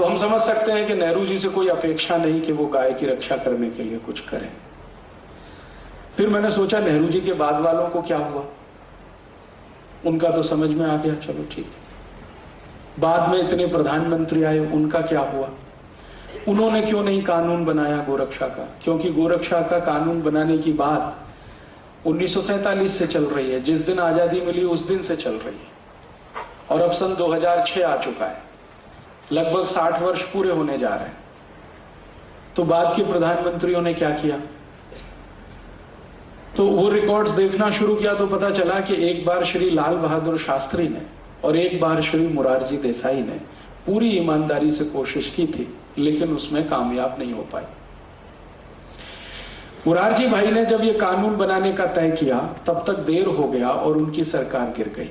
तो हम समझ सकते हैं कि नेहरू जी से कोई अपेक्षा नहीं कि वो गाय की रक्षा करने के लिए कुछ करें। फिर मैंने सोचा नेहरू जी के बाद वालों को क्या हुआ, उनका तो समझ में आ गया, चलो ठीक है। बाद में इतने प्रधानमंत्री आए, उनका क्या हुआ? उन्होंने क्यों नहीं कानून बनाया गोरक्षा का? क्योंकि गोरक्षा का कानून बनाने की बात 1947 से चल रही है, जिस दिन आजादी मिली उस दिन से चल रही है, और अब सन 2006 आ चुका है, लगभग 60 वर्ष पूरे होने जा रहे हैं। तो बाद के प्रधानमंत्रियों ने क्या किया? तो वो रिकॉर्ड्स देखना शुरू किया तो पता चला कि एक बार श्री लाल बहादुर शास्त्री ने और एक बार श्री मोरारजी देसाई ने पूरी ईमानदारी से कोशिश की थी, लेकिन उसमें कामयाब नहीं हो पाई। मोरारजी भाई ने जब ये कानून बनाने का तय किया तब तक देर हो गया और उनकी सरकार गिर गई।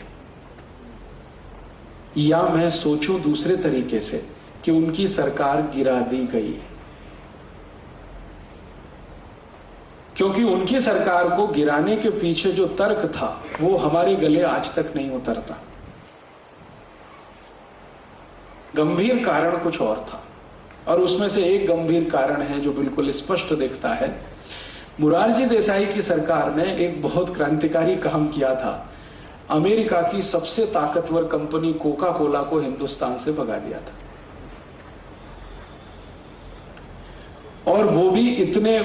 या मैं सोचूं दूसरे तरीके से कि उनकी सरकार गिरा दी गई है, क्योंकि उनकी सरकार को गिराने के पीछे जो तर्क था वो हमारे गले आज तक नहीं उतरता। गंभीर कारण कुछ और था, और उसमें से एक गंभीर कारण है जो बिल्कुल स्पष्ट दिखता है। मोरारजी देसाई की सरकार ने एक बहुत क्रांतिकारी काम किया था। अमेरिका की सबसे ताकतवर कंपनी कोका कोला को हिंदुस्तान से भगा दिया था, और वो भी इतने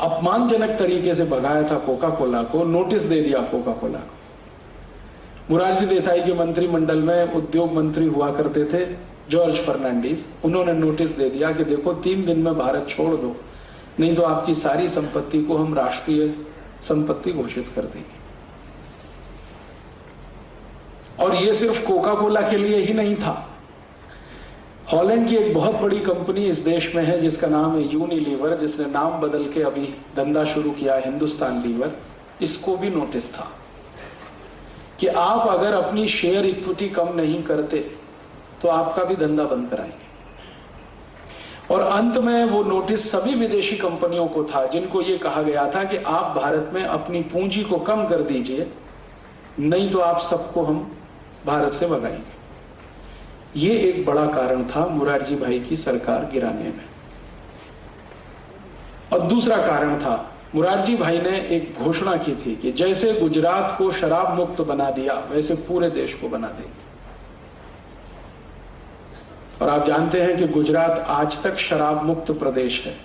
अपमानजनक तरीके से भगाया था कोका कोला को, नोटिस दे दिया कोका कोला को। मोरारजी देसाई के मंत्रिमंडल में उद्योग मंत्री हुआ करते थे जॉर्ज फर्नांडिस, उन्होंने नोटिस दे दिया कि देखो 3 दिन में भारत छोड़ दो, नहीं तो आपकी सारी संपत्ति को हम राष्ट्रीय संपत्ति घोषित कर देंगे। और ये सिर्फ कोका कोला के लिए ही नहीं था। हॉलैंड की एक बहुत बड़ी कंपनी इस देश में है जिसका नाम है यूनिलीवर, जिसने नाम बदल के अभी धंधा शुरू किया हिंदुस्तान लीवर। इसको भी नोटिस था कि आप अगर अपनी शेयर इक्विटी कम नहीं करते तो आपका भी धंधा बंद कराएंगे। और अंत में वो नोटिस सभी विदेशी कंपनियों को था जिनको ये कहा गया था कि आप भारत में अपनी पूंजी को कम कर दीजिए, नहीं तो आप सबको हम भारत से भगाएंगे। ये एक बड़ा कारण था मोरारजी भाई की सरकार गिराने में। और दूसरा कारण था, मोरारजी भाई ने एक घोषणा की थी कि जैसे गुजरात को शराब मुक्त बना दिया वैसे पूरे देश को बना देंगे। और आप जानते हैं कि गुजरात आज तक शराब मुक्त प्रदेश है।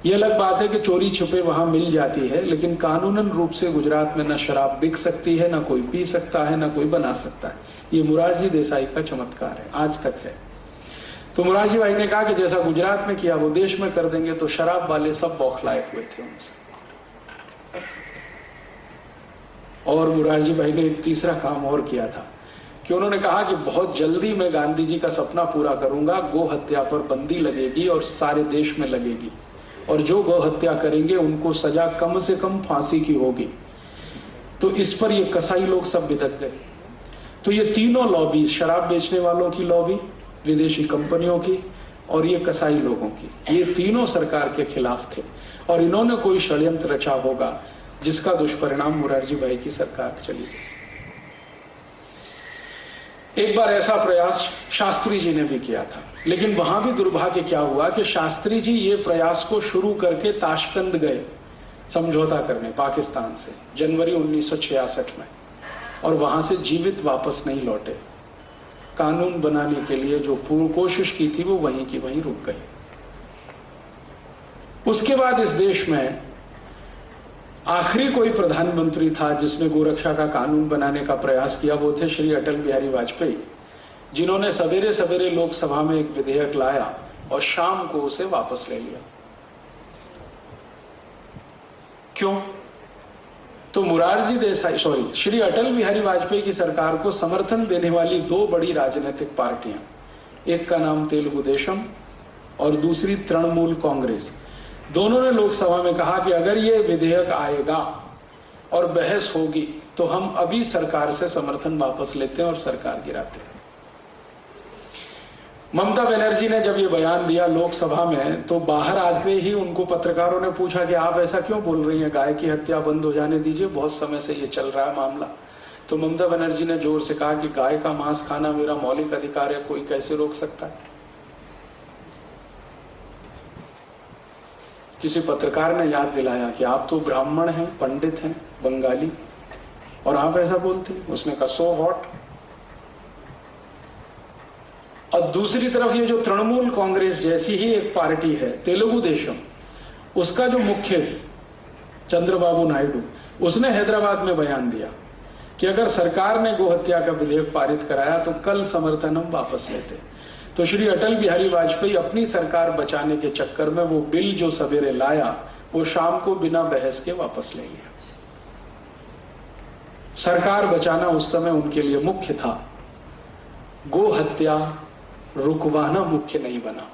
यह अलग बात है कि चोरी छुपे वहां मिल जाती है, लेकिन कानूनन रूप से गुजरात में न शराब बिक सकती है, न कोई पी सकता है, न कोई बना सकता है। ये मोरारजी देसाई का चमत्कार है, आज तक है। तो मोरारजी भाई ने कहा कि जैसा गुजरात में किया वो देश में कर देंगे, तो शराब वाले सब बौखलाए हुए थे उनसे। और मोरारजी भाई ने एक तीसरा काम और किया था कि उन्होंने कहा कि बहुत जल्दी मैं गांधी जी का सपना पूरा करूंगा, गो हत्या पर बंदी लगेगी और सारे देश में लगेगी, और जो गौ हत्या करेंगे उनको सजा कम से कम फांसी की होगी। तो इस पर ये कसाई लोग सब बिदक गए। तो ये तीनों लॉबी, शराब बेचने वालों की लॉबी, विदेशी कंपनियों की और ये कसाई लोगों की, ये तीनों सरकार के खिलाफ थे। और इन्होंने कोई षड्यंत्र रचा होगा जिसका दुष्परिणाम मोरारजी भाई की सरकार चली गई। एक बार ऐसा प्रयास शास्त्री जी ने भी किया था, लेकिन वहां भी दुर्भाग्य क्या हुआ कि शास्त्री जी ये प्रयास को शुरू करके ताशकंद गए समझौता करने पाकिस्तान से जनवरी 1966 में, और वहां से जीवित वापस नहीं लौटे। कानून बनाने के लिए जो पूरी कोशिश की थी वो वहीं की वहीं रुक गई। उसके बाद इस देश में आखिरी कोई प्रधानमंत्री था जिसने गोरक्षा का कानून बनाने का प्रयास किया, वो थे श्री अटल बिहारी वाजपेयी, जिन्होंने सवेरे सवेरे लोकसभा में एक विधेयक लाया और शाम को उसे वापस ले लिया। क्यों? तो मोरारजी देसाई श्री अटल बिहारी वाजपेयी की सरकार को समर्थन देने वाली 2 बड़ी राजनीतिक पार्टियां, एक का नाम तेलुगु देशम और दूसरी तृणमूल कांग्रेस, दोनों ने लोकसभा में कहा कि अगर ये विधेयक आएगा और बहस होगी तो हम अभी सरकार से समर्थन वापस लेते हैं और सरकार गिराते हैं। ममता बनर्जी ने जब ये बयान दिया लोकसभा में, तो बाहर आते ही उनको पत्रकारों ने पूछा कि आप ऐसा क्यों बोल रही हैं, गाय की हत्या बंद हो जाने दीजिए, बहुत समय से ये चल रहा है मामला। तो ममता बनर्जी ने जोर से कहा कि गाय का मांस खाना मेरा मौलिक अधिकार है, कोई कैसे रोक सकता है। किसी पत्रकार ने याद दिलाया कि आप तो ब्राह्मण हैं, पंडित हैं, बंगाली, और आप ऐसा बोलते हैं। उसने कहा सो व्हाट। और दूसरी तरफ ये जो तृणमूल कांग्रेस जैसी ही एक पार्टी है तेलुगु देशम, उसका जो मुख्य चंद्रबाबू नायडू, उसने हैदराबाद में बयान दिया कि अगर सरकार ने गोहत्या का विधेयक पारित कराया तो कल समर्थन हम वापस लेते। तो श्री अटल बिहारी वाजपेयी अपनी सरकार बचाने के चक्कर में वो बिल जो सवेरे लाया वो शाम को बिना बहस के वापस ले लिया। सरकार बचाना उस समय उनके लिए मुख्य था, गो हत्या रुकवाना मुख्य नहीं बना।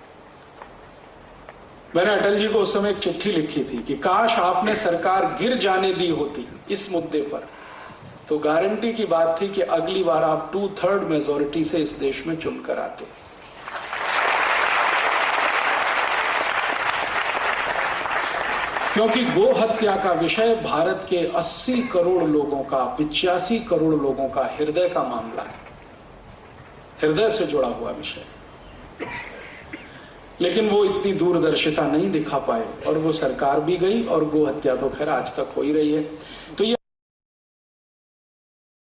मैंने अटल जी को उस समय एक चिट्ठी लिखी थी कि काश आपने सरकार गिर जाने दी होती इस मुद्दे पर, तो गारंटी की बात थी कि अगली बार आप 2/3 मेजोरिटी से इस देश में चुनकर आते। क्योंकि गो हत्या का विषय भारत के 80 करोड़ लोगों का, 85 करोड़ लोगों का हृदय का मामला है, हृदय से जुड़ा हुआ विषय। लेकिन वो इतनी दूरदर्शिता नहीं दिखा पाए और वो सरकार भी गई और गो हत्या तो खैर आज तक हो ही रही है। तो ये